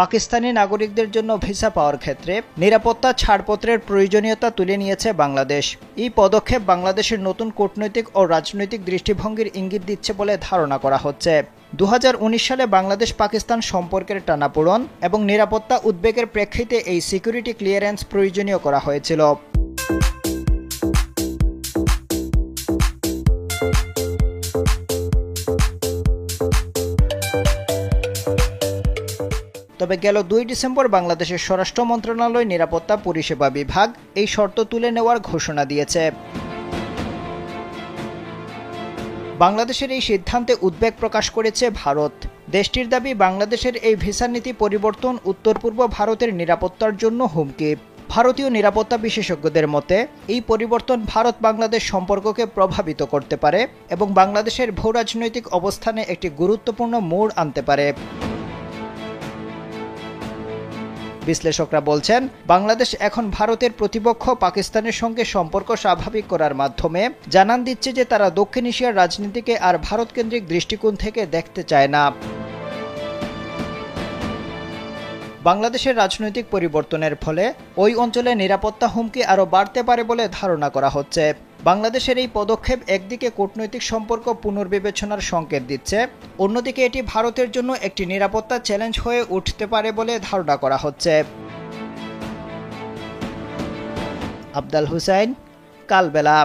পাকিস্তানি নাগরিকদের জন্য ভিসা পাওয়ার ক্ষেত্রে নিরাপত্তা ছাড়পত্রের প্রয়োজনীয়তা তুলে নিয়েছে বাংলাদেশ। এই পদক্ষেপ বাংলাদেশের নতুন কূটনৈতিক ও রাজনৈতিক দৃষ্টিভঙ্গির ইঙ্গিত দিচ্ছে বলে ধারণা করা হচ্ছে। 2019 সালে বাংলাদেশ পাকিস্তান সম্পর্কের টানাপোড়েন এবং নিরাপত্তা উদ্বেগের প্রেক্ষিতে এই সিকিউরিটি ক্লিয়ারেন্স প্রয়োজনীয় করা হয়েছিল। তবে গেল 2 ডিসেম্বর বাংলাদেশের স্বরাষ্ট্র মন্ত্রণালয় নিরাপত্তা পরিষেবা বিভাগ এই শর্ত তুলে নেওয়ার ঘোষণা দিয়েছে। বাংলাদেশের এই সিদ্ধান্তে উদ্বেগ প্রকাশ করেছে ভারত। দেশটির দাবি, বাংলাদেশের এই ভিসা নীতি পরিবর্তন উত্তর পূর্ব ভারতের নিরাপত্তার জন্য হুমকি। ভারতীয় নিরাপত্তা বিশেষজ্ঞদের মতে এই পরিবর্তন ভারত বাংলাদেশ সম্পর্ককে প্রভাবিত করতে পারে এবং বাংলাদেশের ভূরাজনৈতিক অবস্থানে একটি গুরুত্বপূর্ণ মোড় আনতে পারে। বিশ্লেষকরা বলছেন, বাংলাদেশ এখন ভারতের প্রতিপক্ষ পাকিস্তানের সঙ্গে সম্পর্ক স্বাভাবিক করার মাধ্যমে জানান দিচ্ছে যে তারা দক্ষিণ এশিয়ার রাজনীতিকে আর ভারতকেন্দ্রিক দৃষ্টিকোণ থেকে দেখতে চায় না। বাংলাদেশের রাজনৈতিক পরিবর্তনের ফলে ওই অঞ্চলে নিরাপত্তা হুমকি আরও বাড়তে পারে বলে ধারণা করা হচ্ছে। বাংলাদেশের এই পদক্ষেপ একদিকে কূটনৈতিক সম্পর্ক পুনর্বিবেচনার সংকেত দিচ্ছে, অন্যদিকে এটি ভারতের জন্য একটি নিরাপত্তা চ্যালেঞ্জ হয়ে উঠতে পারে বলে ধারণা করা হচ্ছে। আফজাল হুসাইন, কালবেলা।